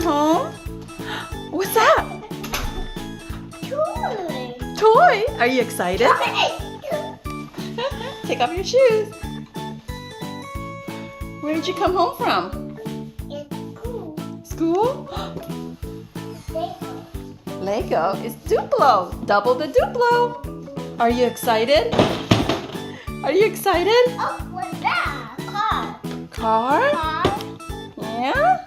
home? What's that? Toy. Toy? Are you excited? Take off your shoes. Where did you come home from? It's cool. School? Lego. Lego is Duplo. Double the Duplo. Are you excited? Are you excited? Oh, what's that? Car. Car? Car. Yeah?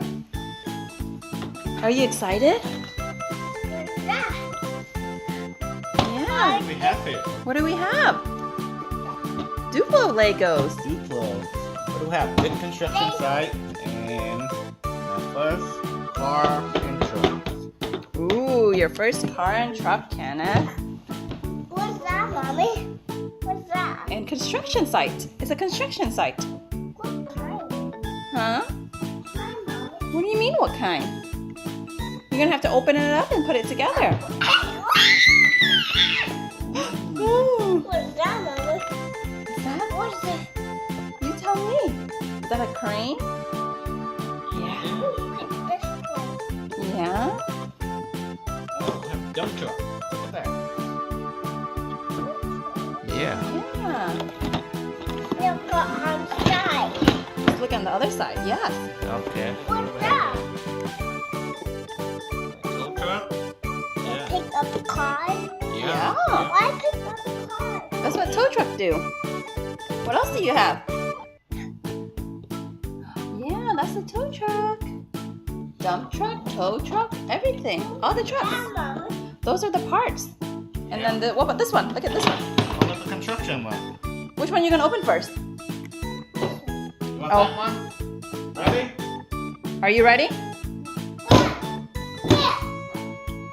Are you excited? What's that? Yeah. We have it. What do we have? Duplo Legos. Duplo. What do we have? Big construction site and our first car and truck. Ooh, your first car and truck, Kenneth. What's that, Mommy? What's that? And construction site. It's a construction site. What kind? Huh? Hi, Mommy. What do you mean, what kind? You're gonna have to open it up and put it together. Ooh, What's that, Mommy? is that? What's that? You tell me. Is that a crane? Yeah. This one. Yeah? We have dump truck. Look at that. Yeah. Yeah. Look on side. Let's look on the other side. Yes. Okay. What's that? Dump truck? Yeah. Pick up a car. Yeah. Why pick up a car? That's what tow truck do. What else do you have? Yeah, that's the tow truck. Dump truck, tow truck, everything. All the trucks. Yeah, Mommy. Those are the parts. And then what about this one? Look at this one. What about the construction one? Which one are you gonna open first? You want Oh. that one? Ready? Are you ready? Yeah.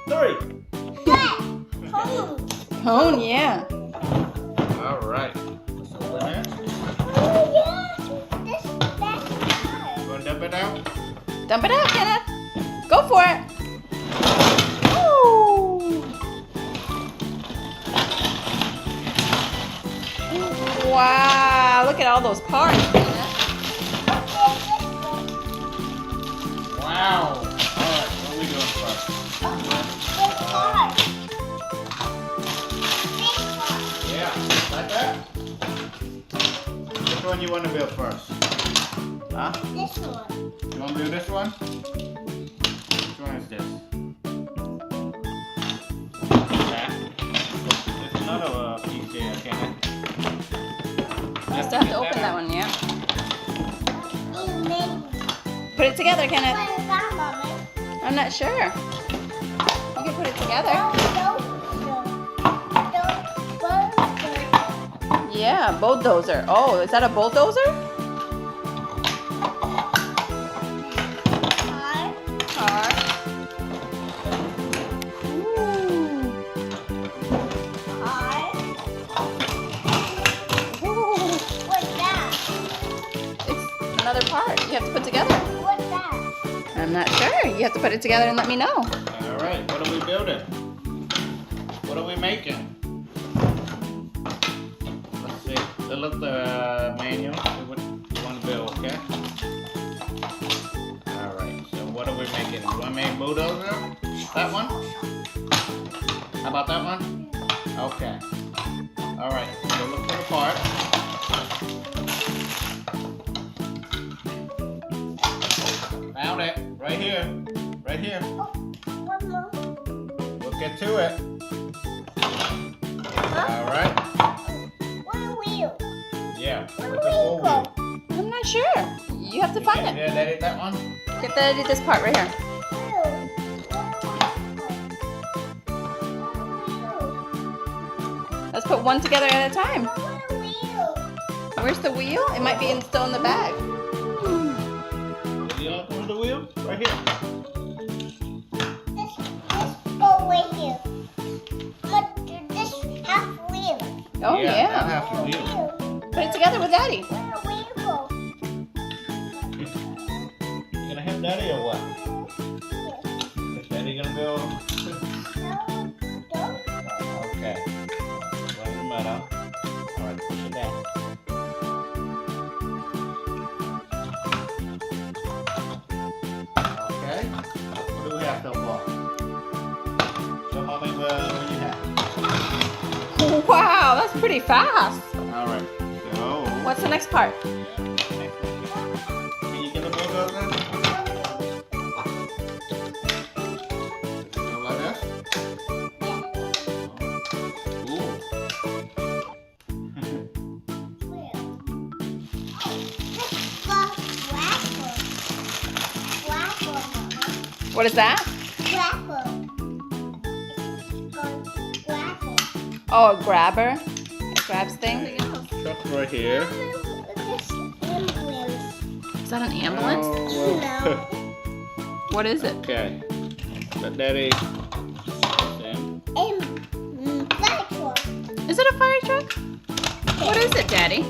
3. Yeah. Home. Cone, yeah. All right. Let's open it. Oh, yeah. That's car. You want to dump it out? Dump it out, Kenneth. Go for it. Woo. Wow, look at all those parts, Kenneth. Wow. All right. What are we doing first? Big car. Big car. Yeah. Like that? Which one you want to build first? Huh? This one. You want to build this one? Which one is this? That. There's another piece there, Kenneth. You still have to open that one, yeah. You made Put it together, Kenneth. What is that, Mommy? I'm not sure. You can put it together. Yeah, bulldozer. Oh, is that a bulldozer? Car. Ooh. It's another part you have to put together. I'm not sure. You have to put it together and let me know. All right. What are we building? What are we making? Let's see. Look at the manual. See what you want to build, okay? All right. So what are we making? You want to make bulldozer? That one? How about that one? Okay. All right. So look for the part. Found it. Right here. Right here. We'll get to it. All right. Yeah. With the full wheel. I'm not sure. You have to find it. Yeah, edit that one. Get the edit this part right here. Let's put one together at a time. Where's the wheel? It might be still in the bag. Where's the wheel? Right here. Oh That yeah. half the wheel. Put it together with Daddy. You gonna have daddy or what? Is daddy gonna build? Okay. Right in the middle. All right, push it down. Okay. Wow, that's pretty fast. Alright, so. What's the next part? Can you get the bulldozer? Go like this? Ooh. What is that? Oh, a grabber. It grabs things. Truck right here. Is that an ambulance? Oh, well. What is it? Okay. Let Daddy. Stand. Is it a fire truck? What is it, Daddy?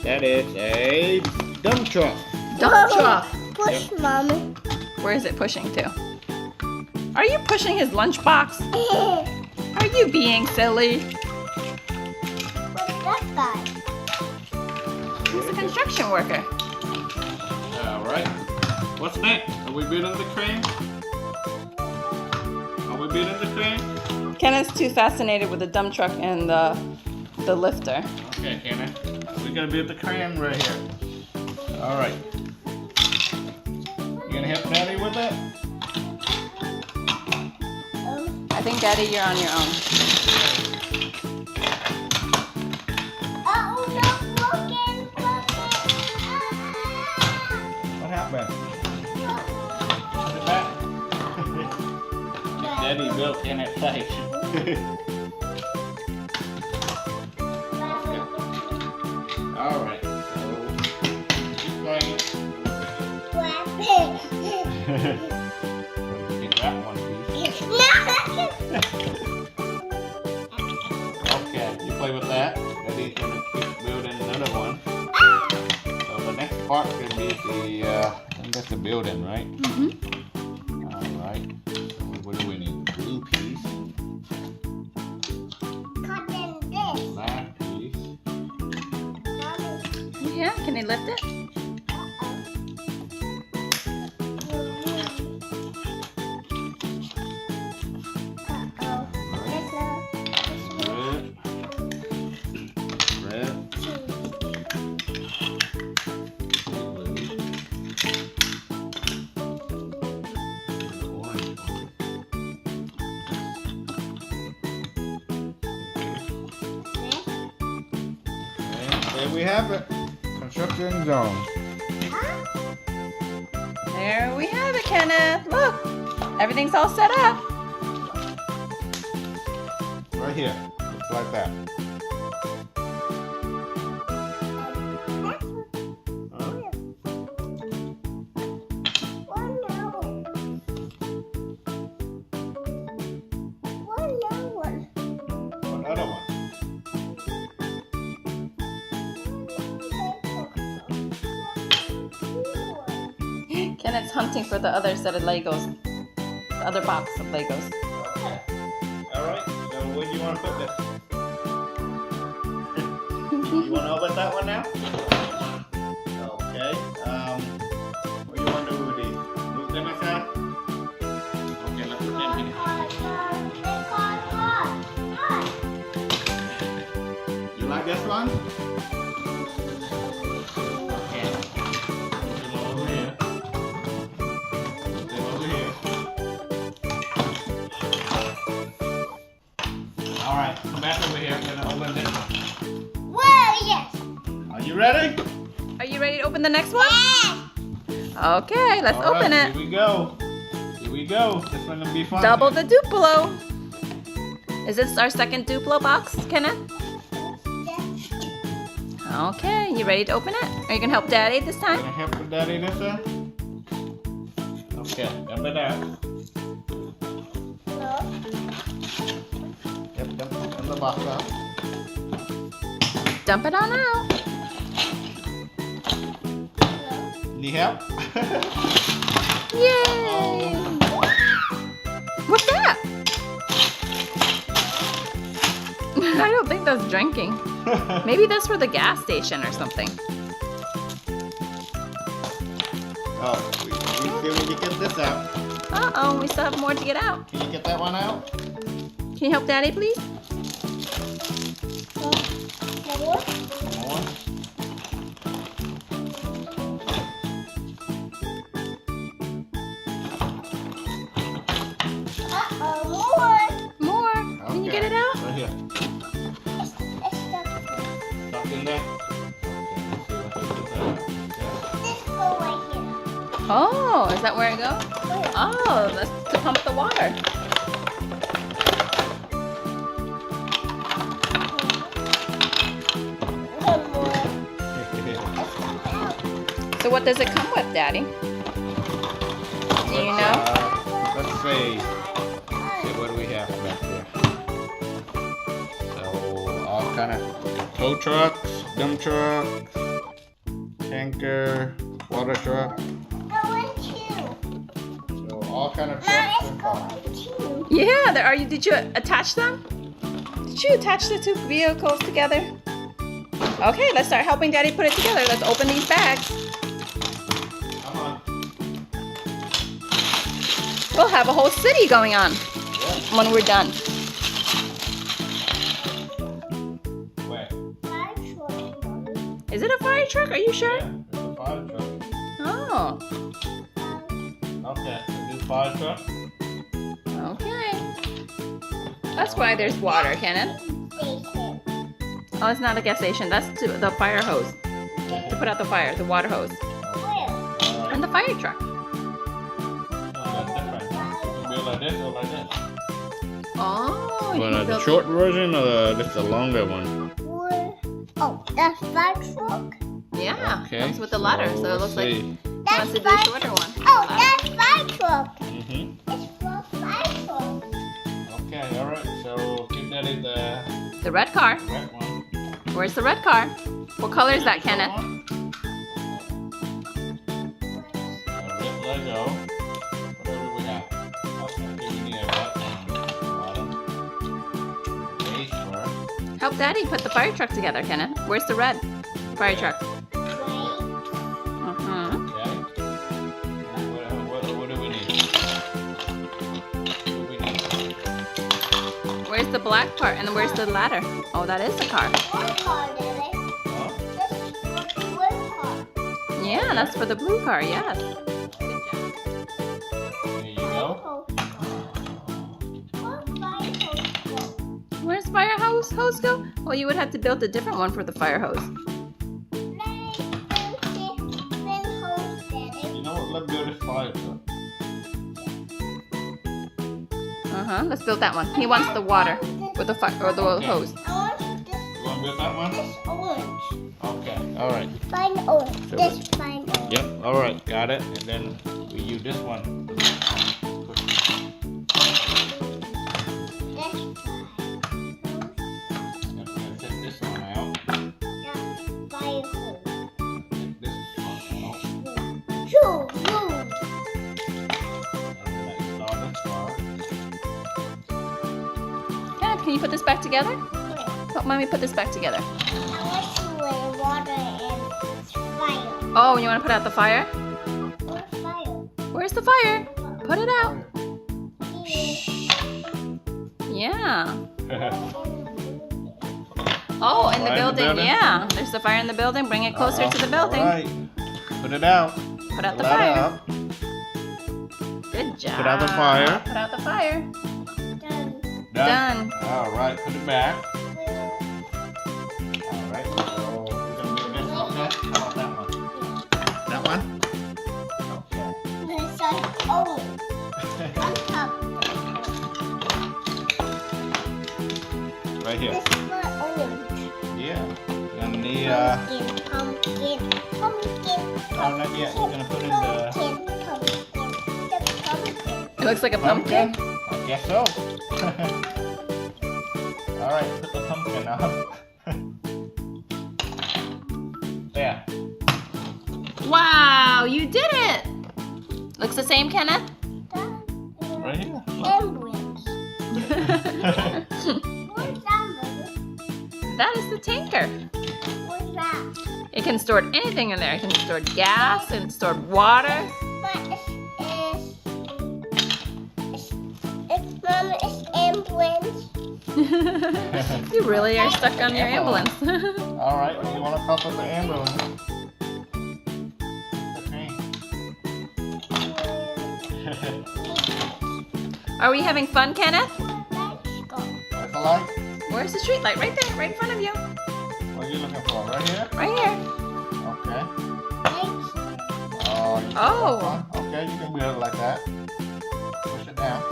That is a dump truck. Dump truck. Push, Mommy. Where is it pushing to? Are you pushing his lunchbox? Are you being silly? What's that guy? He's a construction worker. Alright. What's next? Are we building the crane? Are we building the crane? Kenneth's too fascinated with the dump truck and the lifter. Okay, Kenneth. We're gonna build the crane right here. Alright. You gonna help Daddy with that? I think, Daddy, you're on your own. Oh no, broken. What happened? Put it back. Daddy built Kenneth's face. Alright, so keep playing. Get that one piece. Okay, you play with that. Daddy's gonna keep building another one. So the next part could be the, I think that's the building, right? Mm-hmm. Alright. So what do we need? Blue piece, black piece. Yeah, can they lift it? Red, orange. There we have it. Construction zone. There we have it, Kenneth. Look, everything's all set up. Right here. Looks like that. Huh? What other one? Kenneth's hunting for the other set of Legos. The other box of Legos. Okay. Alright, so where do you want to put this? You want to open that one now? Okay. What do you want to do with these? Move them aside? Okay, let's put them here. You like this one? Okay. Put them over here. Put them over here. Alright, come back over here. I'm gonna open this one. Are you ready? Are you ready to open the next one? Okay, let's All open right, it. Here we go. Here we go. This one will be fun. Double the Duplo. Is this our second Duplo box, Kenneth? Okay, you ready to open it? Are you gonna help Daddy this Gonna time? help with Daddy this one? Okay, dump it out. Yep, dump the box out. Dump it on out. Need help? Yay! What's that? I don't think that's drinking. Maybe that's for the gas station or something. Oh, we still need to get this out. Uh-oh, we still have more to get out. Can you get that one out? Can you help Daddy, please? Right here. It's stuck. Stuck in there? Okay, let's see what they do there. This go right here. Oh, is that where it goes? Where? Oh, that's to pump the water. One more. So what does it come with, Daddy? Do you know? Let's see. What do we have back there? So, all kind of tow trucks, dump trucks, tanker, water truck. So, all kind of trucks and cars. Yeah, there are you. Did you attach them? Did you attach the two vehicles together? Okay, let's start helping Daddy put it together. Let's open these bags. Come on. We'll have a whole city going on when we're done. Where? Is it a fire truck? Are you sure? Yeah, it's a fire truck. Oh, Okay, we do fire truck. okay. That's why there's water, Kenneth. Oh, it's not a gas station. That's the fire hose to put out the fire, the water hose, Alright. and the fire truck. That's different. You build like this or like this? Oh, you But can the build- short version or this the longer one? Oh, that's fire truck? Yeah, Okay. comes with the ladder, so it looks like see. he That's wants to do fire a shorter one. Oh, that's fire truck. Mm-hmm. It's for fire truck. Okay, alright. So give Daddy the The red car. red one. Where's the red car? What color is that, Kenneth? A red Lego. Whatever we have. Okay, we need a red bottom. Base first. Help Daddy put the fire truck together, Kenneth. Where's the red fire truck? Uh-huh. Okay. What do we need? What do we need? Where's the black part and then where's the ladder? Oh, that is the car. What car, Daddy? Huh? This is for the blue car. Yeah, that's for the blue car, yes. There you go. What fire hose go? Where's fire hose go? Well, you would have to build a different one for the fire hose. You know what? Let's build this fire truck. Uh-huh, let's build that one. He wants the water with the fire or the hose. I want this You want to build that one? orange. Okay. Alright. Fine orange. So This fine orange. Yep. Alright. Got it. And then we use this one. This Yep, and take this one out. fire hose. Take this one out. Choo, choo. And then install this part. Kenneth, can you put this back together? Help Mommy put this back together. I want to wear water and fire. Oh, you want to put out the fire? Or fire. Where's the fire? Put it out. Yeah. Oh, in the Fire in the building. building? Yeah. There's the fire in the building. Bring it closer to the building. Alright. Put it out. Put out the Ladder fire. up. Good job. Put out the fire. Put out the fire. Done. Done. Alright. Put it back. Alright. So we're gonna do this. Okay. How about that one? That one? Okay. This is orange. On top. Right here. This is for orange. Yeah. And the Pumpkin. oh not yet. We're gonna put in the It looks like a pumpkin. I guess so. Alright, put the pumpkin up. There. Wow, you did it. Looks the same, Kenneth? Right here. Ambulance. What's that? That is the tanker. What's that? It can store anything in there. It can store gas and store water. But Mama, it's ambulance. You really are stuck on your ambulance. Alright, you want to pop up the ambulance? Okay. Are we having fun, Kenneth? Let's go. That's a light? Where's the street light? Right there, right in front of you. What are you looking for? Right here? Right here. Okay. Thanks. Oh. You Oh. Okay, you can build it like that. Push it down.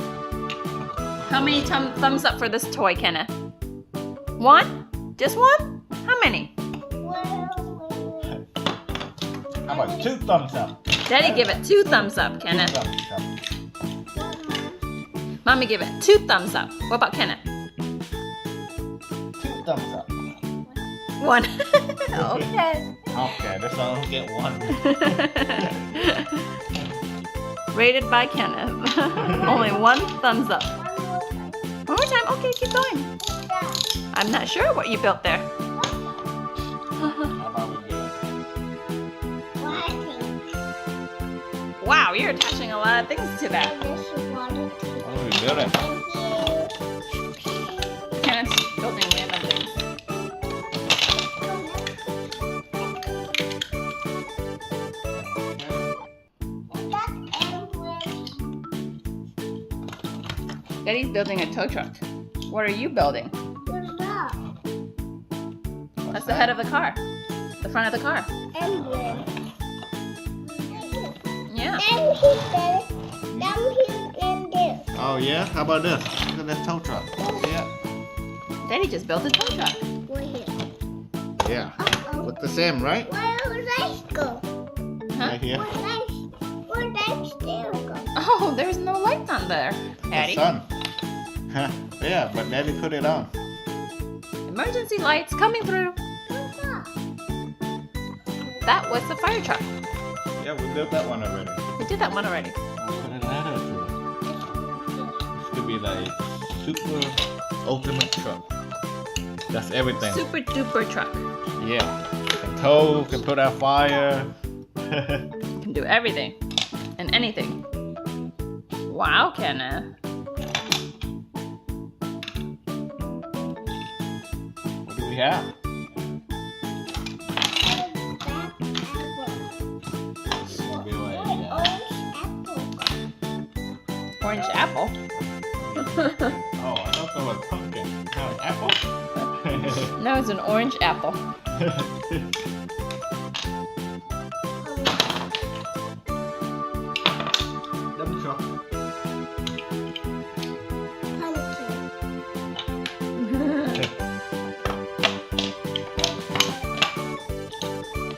How many thumbs up for this toy, Kenneth? One? Just one? How many? How about 2 thumbs up? Daddy give it 2 thumbs up, Kenneth. 2 thumbs up. Mommy give it 2 thumbs up. What about Kenneth? 2 thumbs up. 1. Okay. Okay, this one will get 1. Rated by Kenneth. Only 1 thumbs up. One more time. Okay, keep going. I'm not sure what you built there. How about we do it? Wow, you're attaching a lot of things to that. How do we build it? Kenneth's building random things. Daddy's building a tow truck. What are you building? That's the head of the car. The front of the car. Yeah. Oh yeah? How about this? Look at this tow truck. Yeah. Daddy just built a tow truck. Yeah. Look the same, right? Where would I go? Huh? Right here. Where'd I still go? Oh, there's no lights on there, Daddy. The sun. Huh. Yeah, but Daddy put it on. Emergency lights coming through. That was the fire truck. Yeah, we built that one already. We did that one already. We'll put a ladder to it. This could be like super ultimate truck. That's everything. Super duper truck. Yeah. Can tow, can put out fire. Can do everything and anything. Wow, Kenneth. What do we have? It's gonna be like, Orange apple. oh, I thought that was pumpkin. No, apple? No, it's an orange apple. Dump truck.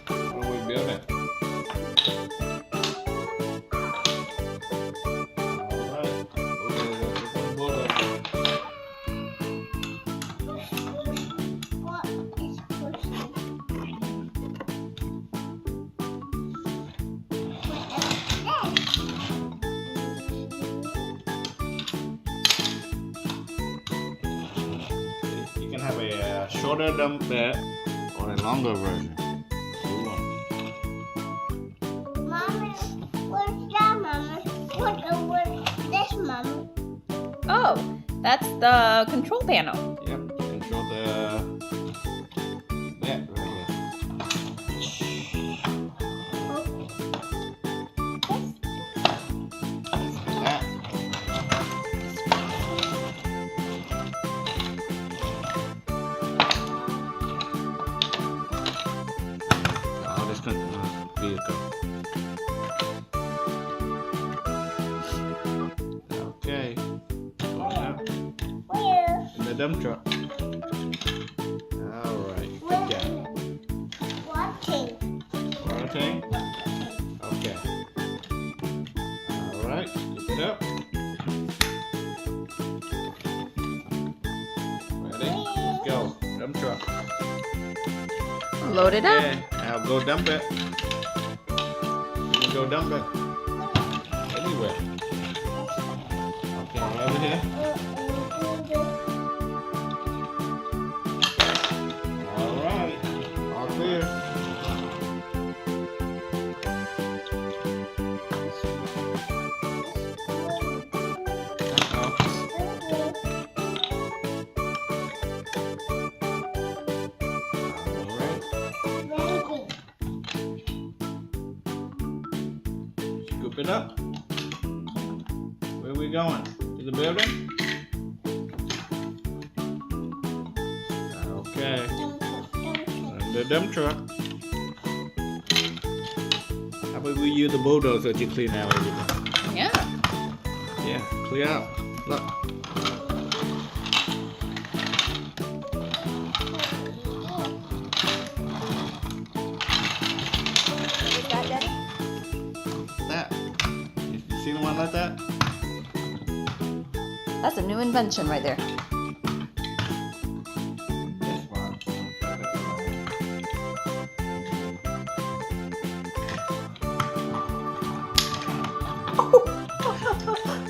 What are we building? Alright. You can have a shorter dump bed or a longer version. Mommy, what's that, Mama? What's this, Mama? Oh, that's the control panel. Yep, control the bed right here. That. Oh, this vehicle. Okay. Going up Where? in the dump truck. Alright, good job. Watching. Water tank? Okay. Alright, scoop it up. Ready? Let's go. Dump truck. Load it up. Okay, now go dump it. You can go dump it. Anywhere. Okay, over here. Alright. All clear. Scoop it up. Where are we going? To the building? Okay. And the dump truck. How about we use the bulldozer to clean out everything? Yeah. Yeah, clear out. Look. Is that Daddy? That. You see the one like that? That's a new invention right there. This one.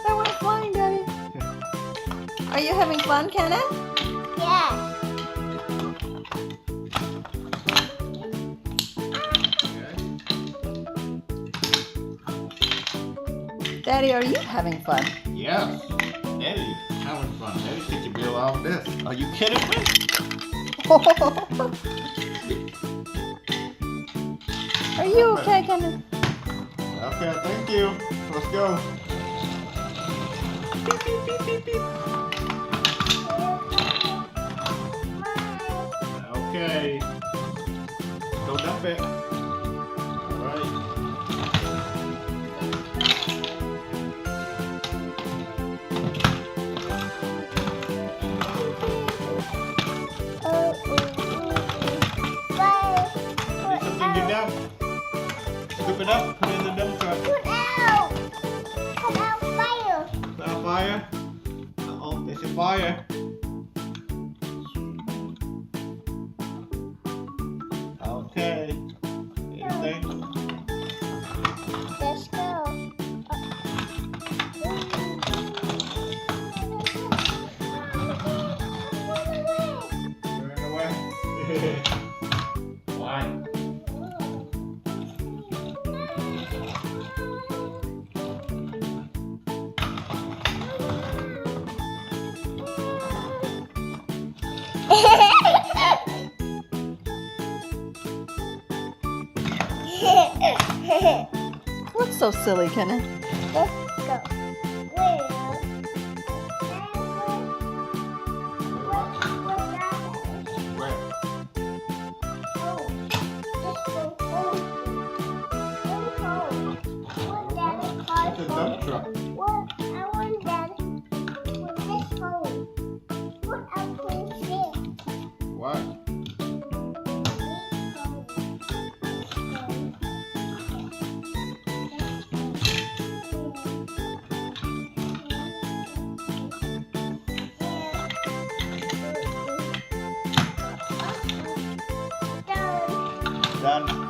That went flying, Daddy. Are you having fun, Kenneth? Yes. Daddy, are you having fun? Yes. Daddy, having fun. Daddy get your bill off this. Are you kidding me? Are you okay, Kenneth? Okay, thank you. Let's go. Okay. Go dump it. Alright. Need something to dump. Scoop it up, put it in the dump truck. Put out. Put out fire. Is that a fire? Uh-oh, there's a fire. Okay. Anything? Let's go. Turn away. Why? What's so silly, Kenneth? Let's go. Where? It's a dump truck. What? I want that with this hole. What else can you see? Why? Done.